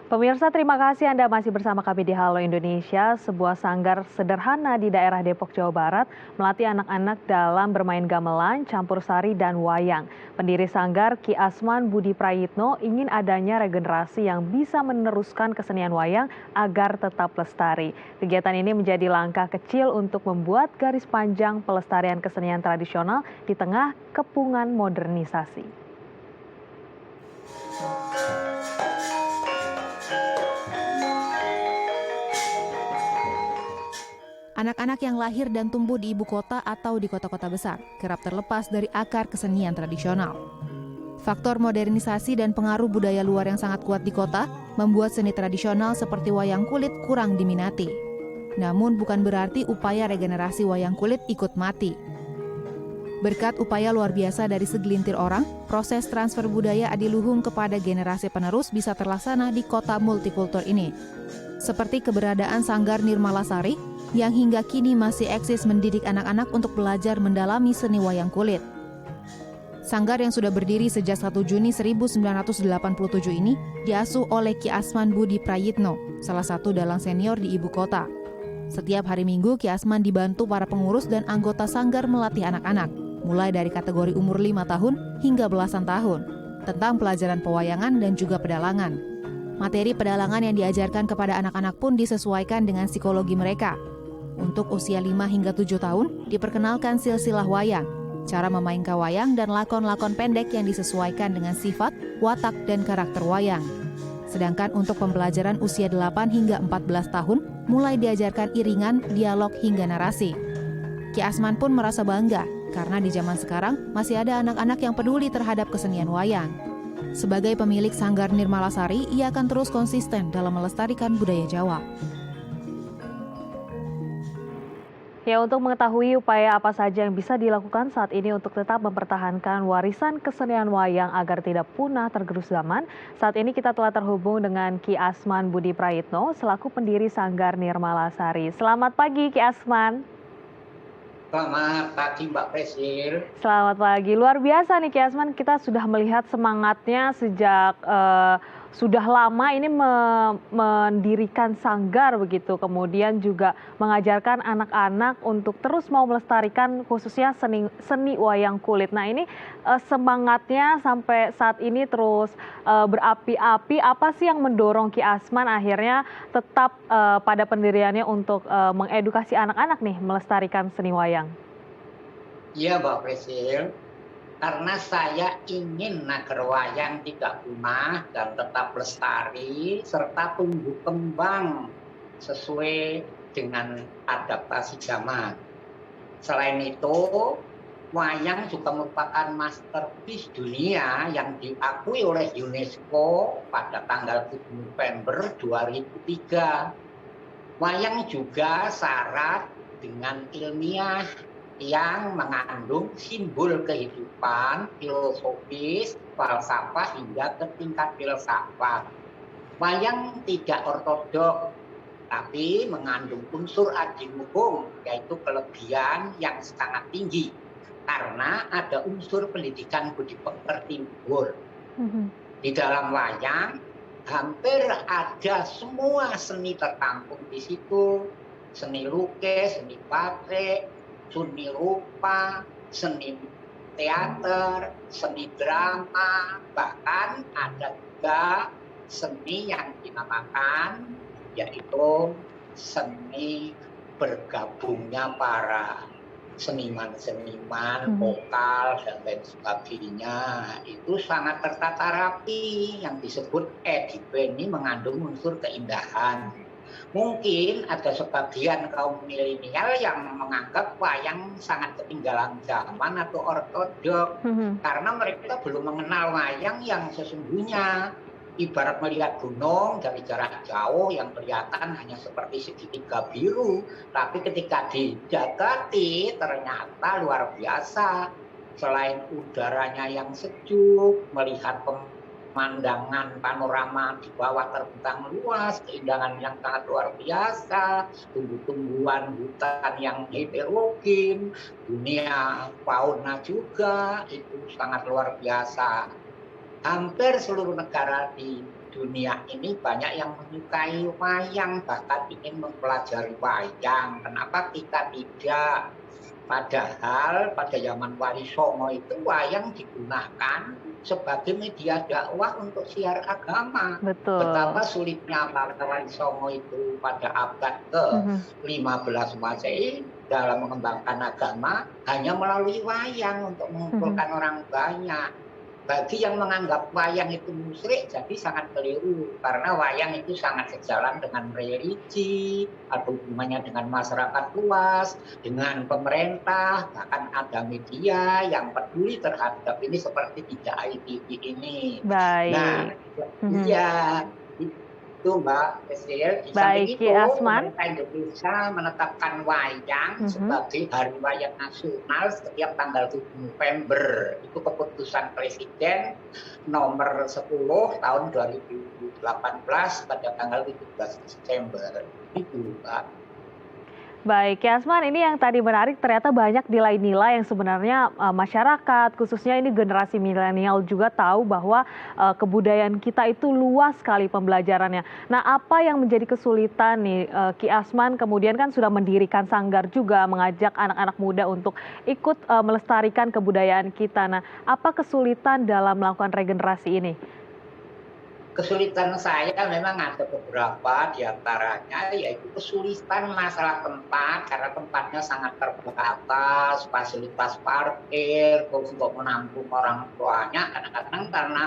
Pemirsa, terima kasih Anda masih bersama kami di Halo Indonesia. Sebuah sanggar sederhana di daerah Depok, Jawa Barat melatih anak-anak dalam bermain gamelan, campur sari, dan wayang. Pendiri sanggar Ki Asman Budi Prayitno ingin adanya regenerasi yang bisa meneruskan kesenian wayang agar tetap lestari. Kegiatan ini menjadi langkah kecil untuk membuat garis panjang pelestarian kesenian tradisional di tengah kepungan modernisasi. Anak-anak yang lahir dan tumbuh di ibu kota atau di kota-kota besar kerap terlepas dari akar kesenian tradisional. Faktor modernisasi dan pengaruh budaya luar yang sangat kuat di kota membuat seni tradisional seperti wayang kulit kurang diminati. Namun bukan berarti upaya regenerasi wayang kulit ikut mati. Berkat upaya luar biasa dari segelintir orang, proses transfer budaya adiluhung kepada generasi penerus bisa terlaksana di kota multikultur ini. Seperti keberadaan Sanggar Nirmalasari yang hingga kini masih eksis mendidik anak-anak untuk belajar mendalami seni wayang kulit. Sanggar yang sudah berdiri sejak 1 Juni 1987 ini diasuh oleh Ki Asman Budi Prayitno, salah satu dalang senior di ibu kota. Setiap hari Minggu, Ki Asman dibantu para pengurus dan anggota sanggar melatih anak-anak, mulai dari kategori umur 5 tahun hingga belasan tahun, tentang pelajaran pewayangan dan juga pedalangan. Materi pedalangan yang diajarkan kepada anak-anak pun disesuaikan dengan psikologi mereka. Untuk usia 5 hingga 7 tahun, diperkenalkan silsilah wayang, cara memainkan wayang dan lakon-lakon pendek yang disesuaikan dengan sifat, watak, dan karakter wayang. Sedangkan untuk pembelajaran usia 8 hingga 14 tahun, mulai diajarkan iringan, dialog, hingga narasi. Ki Asman pun merasa bangga, karena di zaman sekarang masih ada anak-anak yang peduli terhadap kesenian wayang. Sebagai pemilik Sanggar Nirmalasari, ia akan terus konsisten dalam melestarikan budaya Jawa. Ya, untuk mengetahui upaya apa saja yang bisa dilakukan saat ini untuk tetap mempertahankan warisan kesenian wayang agar tidak punah tergerus zaman, saat ini kita telah terhubung dengan Ki Asman Budi Prayitno selaku pendiri Sanggar Nirmalasari. Selamat pagi Ki Asman. Selamat pagi Mbak Presil. Selamat pagi. Luar biasa nih Ki Asman, kita sudah melihat semangatnya sejak sudah lama ini mendirikan sanggar begitu, kemudian juga mengajarkan anak-anak untuk terus mau melestarikan khususnya seni wayang kulit. Nah ini semangatnya sampai saat ini terus berapi-api. Apa sih yang mendorong Ki Asman akhirnya tetap pada pendiriannya untuk mengedukasi anak-anak nih melestarikan seni wayang? Iya Mbak Presil, karena saya ingin Nagara Wayang tidak punah dan tetap lestari serta tumbuh kembang sesuai dengan adaptasi zaman. Selain itu, wayang juga merupakan masterpiece dunia yang diakui oleh UNESCO pada tanggal 7 November 2003. Wayang juga syarat dengan ilmiah yang mengandung simbol kehidupan, filosofis, falsafah hingga ke tingkat filsafat. Wayang tidak ortodoks, tapi mengandung unsur adiluhung, yaitu kelebihan yang sangat tinggi, karena ada unsur pendidikan budi pekerti luhur. Di dalam wayang, hampir ada semua seni tertampung di situ, seni lukis, seni batik, seni rupa, seni teater, seni drama, bahkan ada juga seni yang dinamakan yaitu seni bergabungnya para seniman-seniman, vokal, dan lain sebagainya. Itu sangat tertata rapi, yang disebut edipe ini mengandung unsur keindahan. Mungkin ada sebagian kaum milenial yang menganggap wayang sangat ketinggalan zaman atau ortodoks karena mereka belum mengenal wayang yang sesungguhnya. Ibarat melihat gunung dari jarak jauh yang kelihatan hanya seperti segitiga biru, tapi ketika didekati ternyata luar biasa. Selain udaranya yang sejuk, melihat pemandangan panorama di bawah terbentang luas, keindahan yang sangat luar biasa, tumbuh-tumbuhan hutan yang heterogen, dunia fauna juga itu sangat luar biasa. Hampir seluruh negara di dunia ini banyak yang menyukai wayang, bahkan ingin mempelajari wayang. Kenapa kita tidak? Padahal pada zaman Wali Songo itu wayang digunakan sebagai media dakwah untuk siar agama. Betul. Betapa sulitnya para Wali Songo itu pada abad Mhm. ke-15 Masehi dalam mengembangkan agama hanya melalui wayang untuk Mhm. mengumpulkan orang banyak. Bagi yang menganggap wayang itu musyrik jadi sangat keliru karena wayang itu sangat sejalan dengan religi atau hubungannya dengan masyarakat luas, dengan pemerintah, bahkan ada media yang peduli terhadap ini seperti tidak ITV ini. Nah, Baik. Mhm. iya, itu Mbak Cecil. Di samping Baik, Ki itu, Asman. pemerintah Indonesia menetapkan wayang Mhm. sebagai Hari Wayang Nasional setiap tanggal 7 November. Itu keputusan Presiden nomor 10 tahun 2018 pada tanggal 17 Desember. Itu, Mbak. Baik, Ki Asman, ini yang tadi menarik ternyata banyak nilai-nilai yang sebenarnya masyarakat, khususnya ini generasi milenial juga tahu bahwa kebudayaan kita itu luas sekali pembelajarannya. Nah, apa yang menjadi kesulitan nih Ki Asman kemudian kan sudah mendirikan sanggar juga mengajak anak-anak muda untuk ikut melestarikan kebudayaan kita. Nah, apa kesulitan dalam melakukan regenerasi ini? Kesulitan saya memang ada beberapa di antaranya, yaitu kesulitan masalah tempat, karena tempatnya sangat terbatas, fasilitas parkir, terus untuk menampung orang tuanya, kadang-kadang karena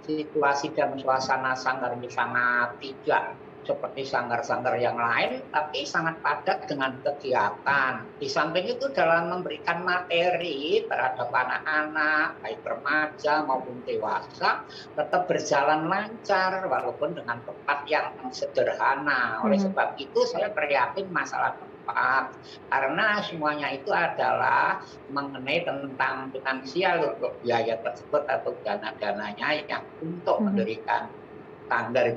situasi dan suasana sanggar ini sangat tidak seperti sanggar-sanggar yang lain, tapi sangat padat dengan kegiatan. Di samping itu dalam memberikan materi terhadap anak-anak, baik remaja maupun dewasa, tetap berjalan lancar walaupun dengan tempat yang sederhana. Oleh Mhm. sebab itu saya prihatin masalah tempat karena semuanya itu adalah mengenai tentang finansial untuk biaya tersebut atau dana-dananya yang untuk Mhm. mendirikan standar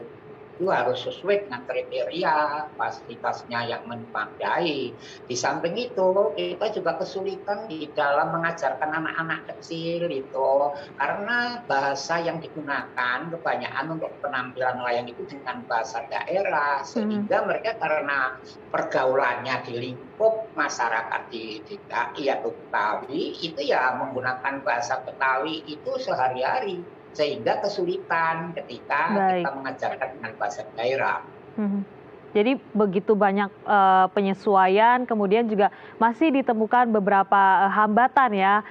itu harus sesuai dengan kriteria fasilitasnya yang memadai. Di samping itu, kita juga kesulitan di dalam mengajarkan anak-anak kecil itu, karena bahasa yang digunakan kebanyakan untuk penampilan wayang itu dengan bahasa daerah, Mhm. sehingga mereka karena pergaulannya di lingkup masyarakat di DKI atau Betawi, itu ya menggunakan bahasa Betawi itu sehari-hari sehingga kesulitan ketika kita Baik. mengajarkan dengan bahasa daerah. Mhm. Jadi begitu banyak penyesuaian, kemudian juga masih ditemukan beberapa hambatan ya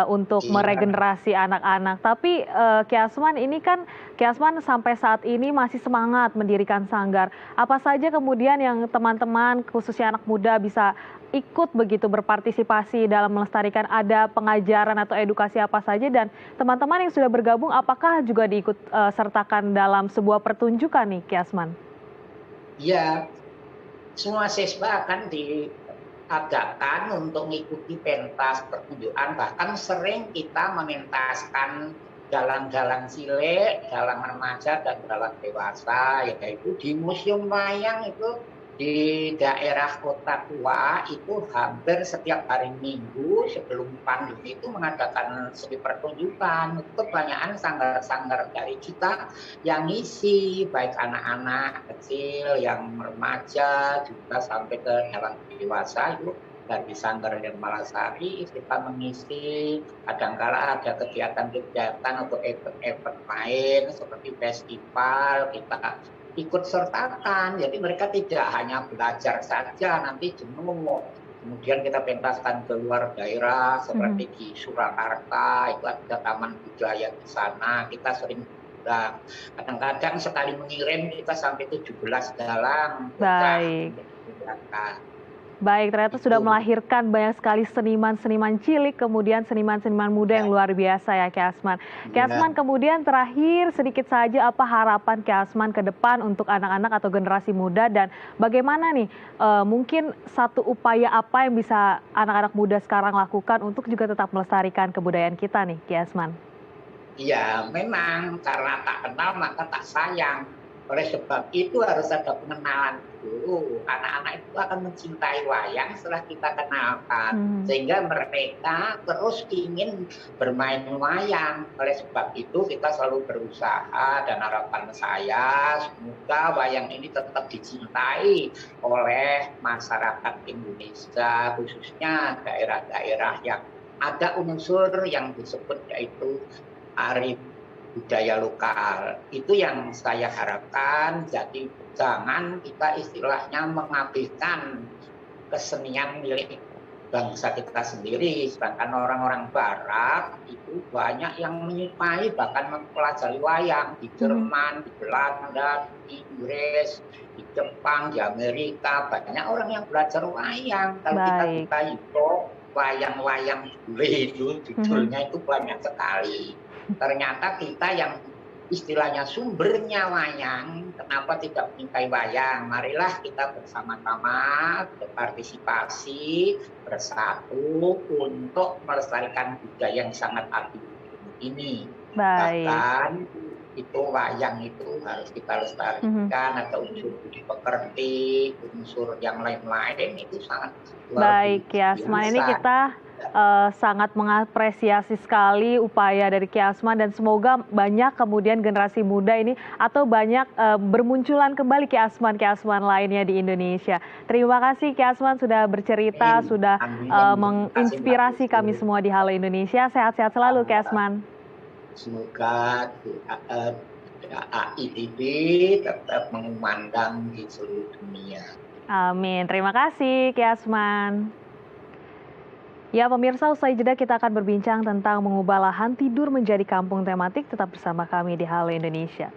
untuk Iya, meregenerasi anak-anak. Tapi Ki Asman ini kan Ki Asman sampai saat ini masih semangat mendirikan sanggar. Apa saja kemudian yang teman-teman khususnya anak muda bisa ikut begitu berpartisipasi dalam melestarikan, ada pengajaran atau edukasi apa saja, dan teman-teman yang sudah bergabung apakah juga diikut sertakan dalam sebuah pertunjukan nih Ki Asman? iya, semua siswa akan diadakan untuk mengikuti pentas pertunjukan, bahkan sering kita mementaskan dalang-dalang cilik, dalang remaja, dan dalang dewasa, yaitu di Museum Wayang itu di daerah Kota Tua itu hampir setiap hari Minggu sebelum pandemi itu mengadakan seni pertunjukan. Itu kebanyakan sanggar-sanggar dari kita yang ngisi, baik anak-anak kecil, yang remaja, juga sampai ke dalam dewasa itu dari Sanggar Malasari kita mengisi, kadangkala ada kegiatan-kegiatan untuk event-event lain seperti festival, kita ikut sertakan. Jadi mereka tidak hanya belajar saja, nanti jenuh. Kemudian kita pentaskan ke luar daerah Mhm. seperti di Surakarta, itu ada taman budaya di sana, kita sering diundang. Kadang-kadang sekali mengirim kita sampai 17 dalang bocah Baik. untuk diundangkan. Baik, ternyata sudah Itu. melahirkan banyak sekali seniman-seniman cilik, kemudian seniman-seniman muda yang Ya, luar biasa ya, Ki Asman. Ki ya. Asman, kemudian terakhir sedikit saja apa harapan Ki Asman ke depan untuk anak-anak atau generasi muda, dan bagaimana nih mungkin satu upaya apa yang bisa anak-anak muda sekarang lakukan untuk juga tetap melestarikan kebudayaan kita nih, Ki Asman? Iya, memang karena tak kenal maka tak sayang. Oleh sebab itu harus ada pengenalan itu anak-anak itu akan mencintai wayang setelah kita kenalkan, Hmm. sehingga mereka terus ingin bermain wayang. Oleh sebab itu kita selalu berusaha, dan harapan saya semoga wayang ini tetap dicintai oleh masyarakat Indonesia, khususnya daerah-daerah yang ada unsur yang disebut yaitu arif budaya lokal. Itu yang saya harapkan. Jadi jangan kita istilahnya mengabaikan kesenian milik bangsa kita sendiri. Sedangkan orang-orang barat itu banyak yang menyukai bahkan mempelajari wayang di Jerman, di Belanda, di Inggris, di Jepang, di Amerika. Banyak orang yang belajar wayang. Kalau kita Baik. buka YouTube, wayang-wayang bule itu judulnya itu banyak sekali. Ternyata kita yang istilahnya sumbernya wayang, kenapa tidak menyukai wayang? Marilah kita bersama-sama berpartisipasi, bersatu untuk melestarikan budaya yang sangat agung ini. Baik. Bahkan itu wayang itu harus kita lestarikan, ada unsur budi pekerti, unsur yang lain-lain itu sangat luar Baik, Kiasman, ini biasa. kita sangat mengapresiasi sekali upaya dari Kiasman, dan semoga banyak kemudian generasi muda ini atau banyak bermunculan kembali Kiasman lainnya di Indonesia. Terima kasih Kiasman sudah bercerita, sudah Amin. Terima kasih, menginspirasi Mbak kami Putri. semua di Halo Indonesia. Sehat-sehat selalu Kiasman. Semoga AIDB tetap mengumandang di seluruh dunia. Amin. Terima kasih Kiasman. Ya pemirsa, usai jeda kita akan berbincang tentang mengubah lahan tidur menjadi kampung tematik. Tetap bersama kami di Halo Indonesia.